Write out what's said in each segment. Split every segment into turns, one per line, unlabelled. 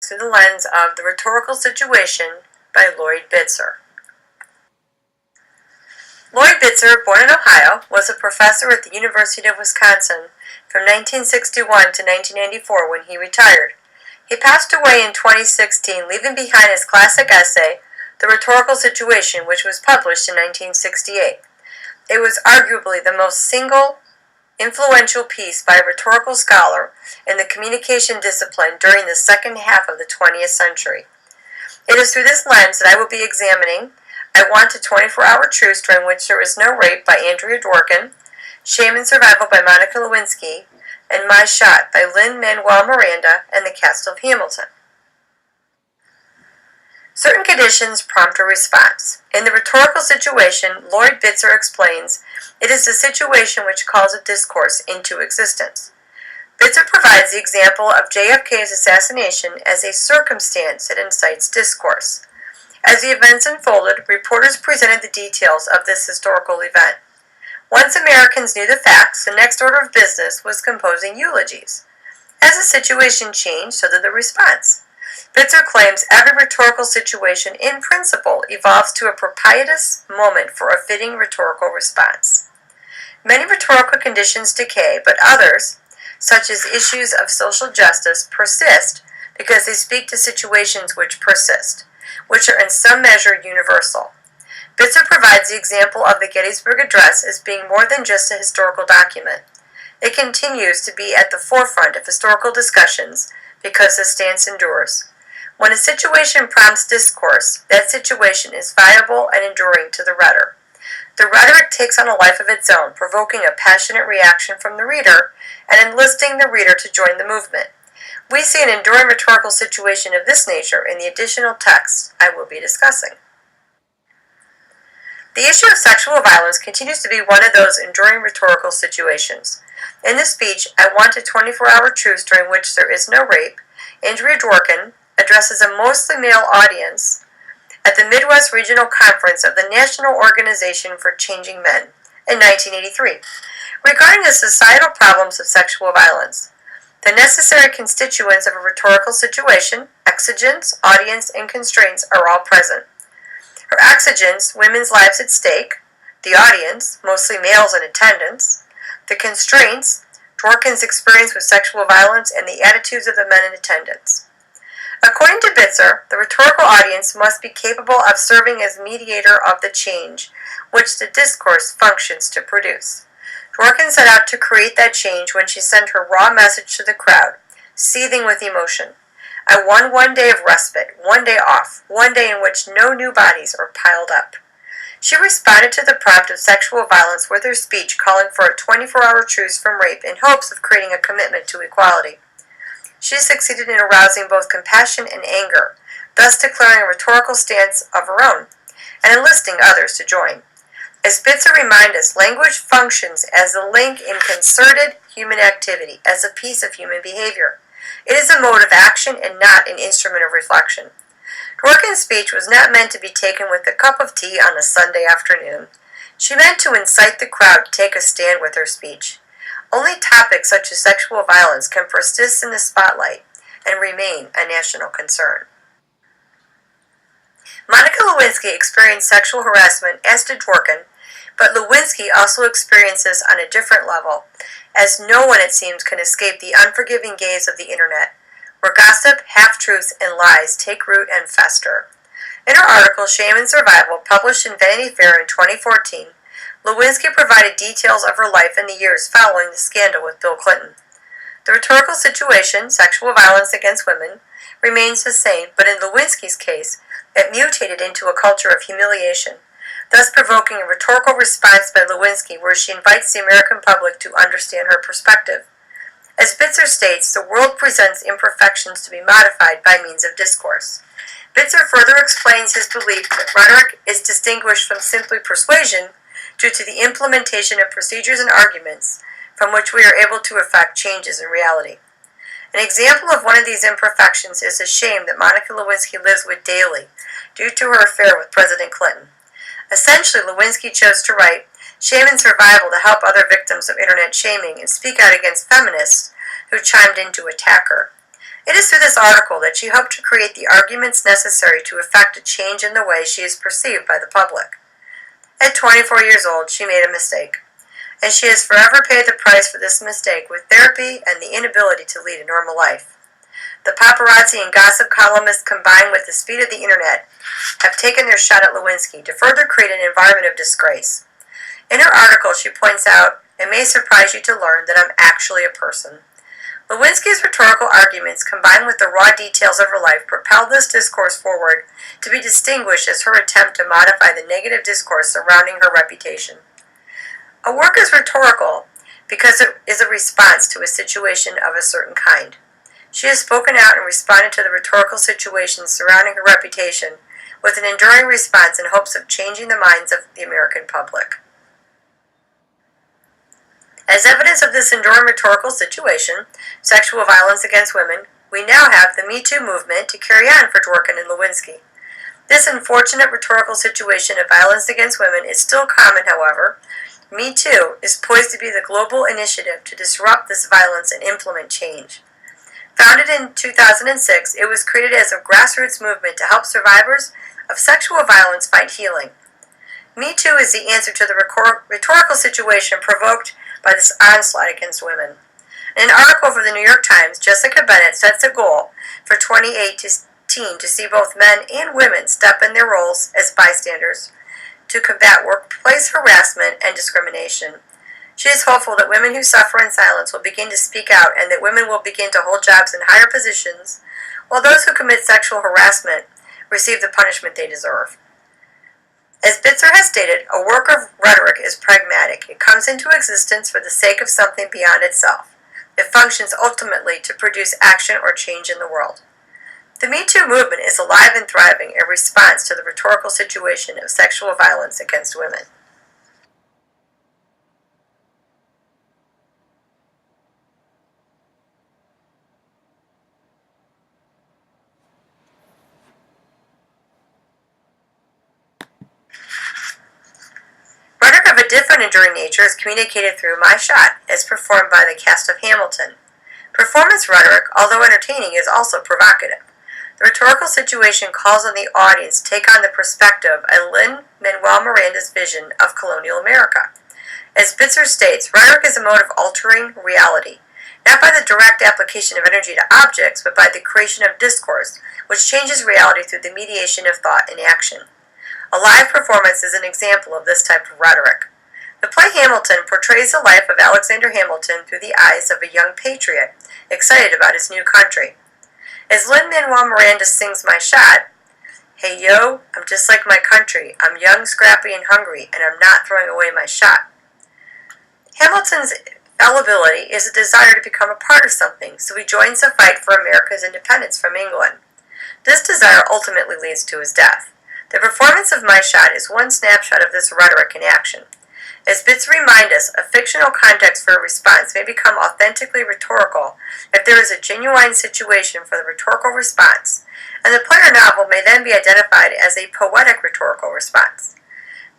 through the lens of The Rhetorical Situation by Lloyd Bitzer. Lloyd Bitzer, born in Ohio, was a professor at the University of Wisconsin from 1961 to 1994 when he retired. He passed away in 2016, leaving behind his classic essay, The Rhetorical Situation, which was published in 1968. It was arguably the most influential piece by a rhetorical scholar in the communication discipline during the second half of the 20th century. It is through this lens that I will be examining I Want a 24-Hour Truce During Which There Is No Rape by Andrea Dworkin, Shame and Survival by Monica Lewinsky, and My Shot by Lin-Manuel Miranda and the Castle of Hamilton. Certain conditions prompt a response. In The Rhetorical Situation, Lloyd Bitzer explains, it is the situation which calls a discourse into existence. Bitzer provides the example of JFK's assassination as a circumstance that incites discourse. As the events unfolded, reporters presented the details of this historical event. Once Americans knew the facts, the next order of business was composing eulogies. As the situation changed, so did the response. Bitzer claims every rhetorical situation, in principle, evolves to a propitious moment for a fitting rhetorical response. Many rhetorical conditions decay, but others, such as issues of social justice, persist because they speak to situations which persist, which are in some measure universal. Bitzer provides the example of the Gettysburg Address as being more than just a historical document. It continues to be at the forefront of historical discussions because the stance endures. When a situation prompts discourse, that situation is viable and enduring to the rhetor. The rhetoric takes on a life of its own, provoking a passionate reaction from the reader and enlisting the reader to join the movement. We see an enduring rhetorical situation of this nature in the additional text I will be discussing. The issue of sexual violence continues to be one of those enduring rhetorical situations. In the speech, I Want a 24-Hour Truce During Which There Is No Rape, Andrea Dworkin addresses a mostly male audience at the Midwest Regional Conference of the National Organization for Changing Men in 1983, regarding the societal problems of sexual violence. The necessary constituents of a rhetorical situation, exigence, audience, and constraints are all present. Her exigence, women's lives at stake; the audience, mostly males in attendance; the constraints, Dworkin's experience with sexual violence and the attitudes of the men in attendance. According to Bitzer, the rhetorical audience must be capable of serving as mediator of the change which the discourse functions to produce. Dworkin set out to create that change when she sent her raw message to the crowd, seething with emotion. I won one day of respite, one day off, one day in which no new bodies are piled up. She responded to the prompt of sexual violence with her speech calling for a 24-hour truce from rape in hopes of creating a commitment to equality. She succeeded in arousing both compassion and anger, thus declaring a rhetorical stance of her own, and enlisting others to join. As Bitzer reminds us, language functions as a link in concerted human activity, as a piece of human behavior. It is a mode of action and not an instrument of reflection. Dworkin's speech was not meant to be taken with a cup of tea on a Sunday afternoon. She meant to incite the crowd to take a stand with her speech. Only topics such as sexual violence can persist in the spotlight and remain a national concern. Monica Lewinsky experienced sexual harassment, as did Dworkin, but Lewinsky also experiences on a different level, as no one, it seems, can escape the unforgiving gaze of the internet, where gossip, half-truths, and lies take root and fester. In her article, Shame and Survival, published in Vanity Fair in 2014, Lewinsky provided details of her life in the years following the scandal with Bill Clinton. The rhetorical situation, sexual violence against women, remains the same, but in Lewinsky's case, it mutated into a culture of humiliation, thus provoking a rhetorical response by Lewinsky where she invites the American public to understand her perspective. As Bitzer states, the world presents imperfections to be modified by means of discourse. Bitzer further explains his belief that rhetoric is distinguished from simply persuasion due to the implementation of procedures and arguments from which we are able to effect changes in reality. An example of one of these imperfections is the shame that Monica Lewinsky lives with daily due to her affair with President Clinton. Essentially, Lewinsky chose to write Shame and Survival to help other victims of internet shaming and speak out against feminists who chimed in to attack her. It is through this article that she hoped to create the arguments necessary to effect a change in the way she is perceived by the public. At 24 years old, she made a mistake, and she has forever paid the price for this mistake with therapy and the inability to lead a normal life. The paparazzi and gossip columnists, combined with the speed of the internet, have taken their shot at Lewinsky to further create an environment of disgrace. In her article, she points out, "It may surprise you to learn that I'm actually a person." Lewinsky's rhetorical arguments, combined with the raw details of her life, propelled this discourse forward to be distinguished as her attempt to modify the negative discourse surrounding her reputation. A work is rhetorical because it is a response to a situation of a certain kind. She has spoken out and responded to the rhetorical situations surrounding her reputation with an enduring response in hopes of changing the minds of the American public. As evidence of this enduring rhetorical situation, sexual violence against women, we now have the Me Too movement to carry on for Dworkin and Lewinsky. This unfortunate rhetorical situation of violence against women is still common, however. Me Too is poised to be the global initiative to disrupt this violence and implement change. Founded in 2006, it was created as a grassroots movement to help survivors of sexual violence find healing. Me Too is the answer to the rhetorical situation provoked by this onslaught against women. In an article for the New York Times, Jessica Bennett sets a goal for 2018 to see both men and women step in their roles as bystanders to combat workplace harassment and discrimination. She is hopeful that women who suffer in silence will begin to speak out and that women will begin to hold jobs in higher positions, while those who commit sexual harassment receive the punishment they deserve. As Bitzer has stated, a work of rhetoric is pragmatic. It comes into existence for the sake of something beyond itself. It functions ultimately to produce action or change in the world. The Me Too movement is alive and thriving in response to the rhetorical situation of sexual violence against women. Rhetoric of a different enduring nature is communicated through My Shot, as performed by the cast of Hamilton. Performance rhetoric, although entertaining, is also provocative. The rhetorical situation calls on the audience to take on the perspective of Lin-Manuel Miranda's vision of colonial America. As Bitzer states, rhetoric is a mode of altering reality, not by the direct application of energy to objects, but by the creation of discourse, which changes reality through the mediation of thought and action. A live performance is an example of this type of rhetoric. The play Hamilton portrays the life of Alexander Hamilton through the eyes of a young patriot, excited about his new country. As Lin-Manuel Miranda sings My Shot, "Hey yo, I'm just like my country. I'm young, scrappy, and hungry, and I'm not throwing away my shot." Hamilton's fallibility is a desire to become a part of something, so he joins the fight for America's independence from England. This desire ultimately leads to his death. The performance of My Shot is one snapshot of this rhetoric in action. As Bitzer reminds us, a fictional context for a response may become authentically rhetorical if there is a genuine situation for the rhetorical response, and the play or novel may then be identified as a poetic rhetorical response.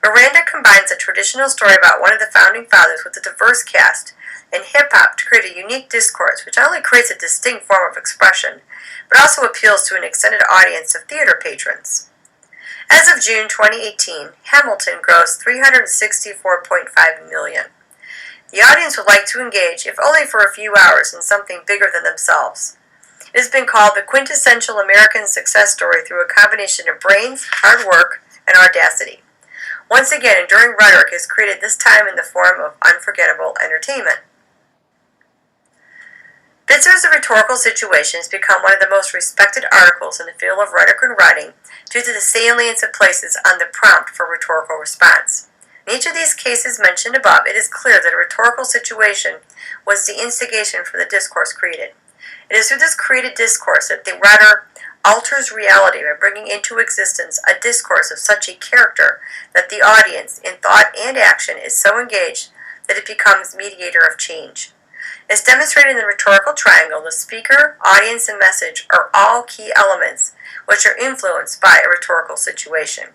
Miranda combines a traditional story about one of the founding fathers with a diverse cast and hip-hop to create a unique discourse which not only creates a distinct form of expression, but also appeals to an extended audience of theater patrons. As of June 2018, Hamilton grossed $364.5 million. The audience would like to engage, if only for a few hours, in something bigger than themselves. It has been called the quintessential American success story through a combination of brains, hard work, and audacity. Once again, enduring rhetoric is created this time in the form of unforgettable entertainment. Bitzer's The Rhetorical Situation has become one of the most respected articles in the field of rhetoric and writing due to the salience it places on the prompt for rhetorical response. In each of these cases mentioned above, it is clear that a rhetorical situation was the instigation for the discourse created. It is through this created discourse that the writer alters reality by bringing into existence a discourse of such a character that the audience, in thought and action, is so engaged that it becomes mediator of change. As demonstrated in the rhetorical triangle, the speaker, audience, and message are all key elements which are influenced by a rhetorical situation.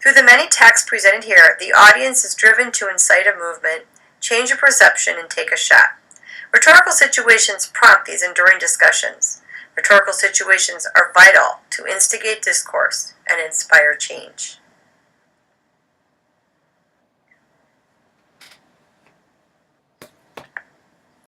Through the many texts presented here, the audience is driven to incite a movement, change a perception, and take a shot. Rhetorical situations prompt these enduring discussions. Rhetorical situations are vital to instigate discourse and inspire change.